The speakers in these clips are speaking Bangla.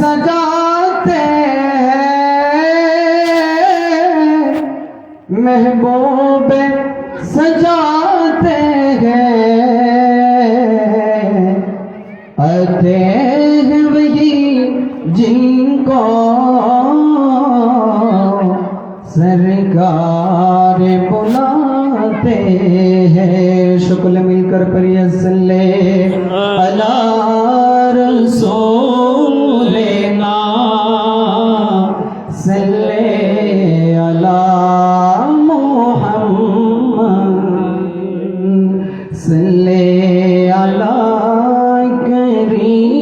सजाते हैं, महबूब सजाते हैं, आते हैं वही जिनको सरकार बुलाते हैं। शुक्ल मिलकर पढ़िए सल्ले अला रसूलिना, सल्ले अला मुहम्मद, सल्ले अला करीमिना,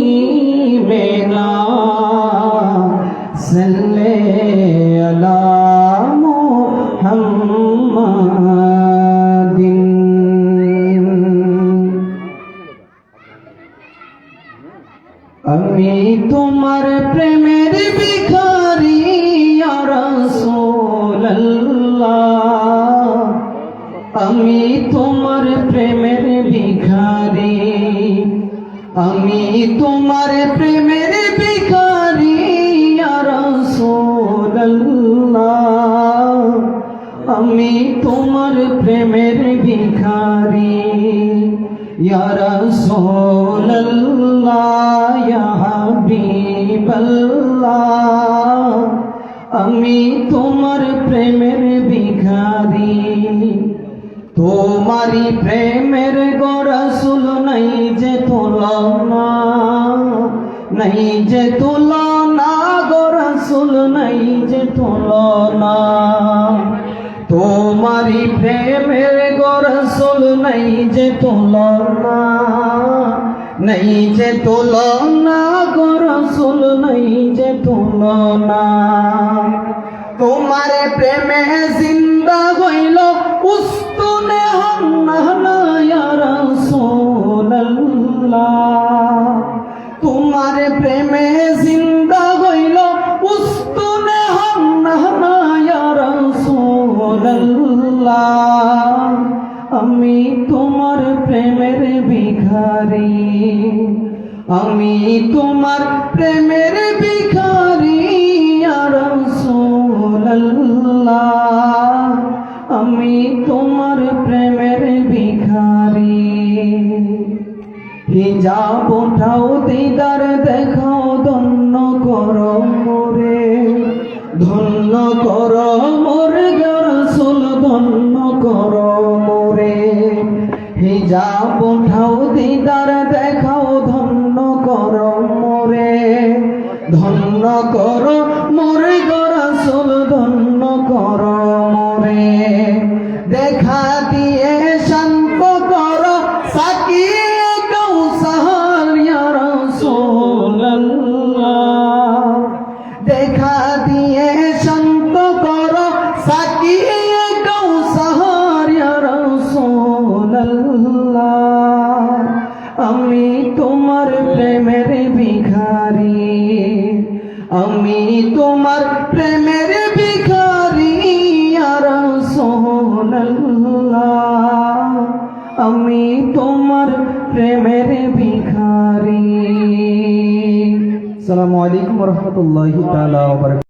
सल्ले अला আমি তোমার প্রেমের ভিখারি ইয়া রাসূলুল্লাহ, আমি তোমার প্রেমের ভিখারি, আমি তোমার প্রেমের ভিখারি ইয়া রাসূলুল্লাহ, আমি তোমার প্রেমের ভিখারি ইয়া রাসূলুল্লাহ, ইয়া হাবিবাল্লাহ, আমি তোমার প্রেমের ভিখারি। তোমারি প্রেমের গো রাসূল নাই যে তুলনা, নাই যে তুলনা গো রাসূল, নাই যে তুলনা। তোমারি প্রেমের গো রাসূল নাই যে তুলনা, নাই যে তুলনা গো রাসূল, নাই যে তুলনা। তোমার প্রেমে জিন্দা হইল উস্তুনে হান্না ইয়া রাসূলুল্লাহ, তোমার প্রেমে জিন্দা হইল উস্তুনে হান্না ইয়া রাসূলুল্লাহ, আমি তোমার প্রেমের ভিখারি, আমি তোমার প্রেমের ভিখারি ইয়া রাসূলুল্লাহ, আমি তোমার প্রেমের ভিখারি। হিজাব উঠাও দিদার দেখাও, ধন্য করো মোরে, ধন্য করো মোর রাসূল, ধন্য করো মোরে। হিজাব উঠাও দিদার দেখাও, ধন্য করো মোরে, ধন্য করো মোর রাসূল, ধন্য করো মোরে। দেখা দিয়ে শান্ত করো সাকিয়ে কাউসার ইয়া রাসূলুল্লাহ, দেখা দিয়ে শান্ত করো সাকিয়ে কাউসার ইয়া রাসূলুল্লাহ, আমি তোমার প্রেমের ভিখারি, আমি তোমার প্রেমের ভিখারি ইয়া রাসূলুল্লাহ, আমি তোমার প্রেমের ভিখারি। আসসালামু আলাইকুম ওয়া রাহমাতুল্লাহি তাআলা ওয়া বারাকাতুহু।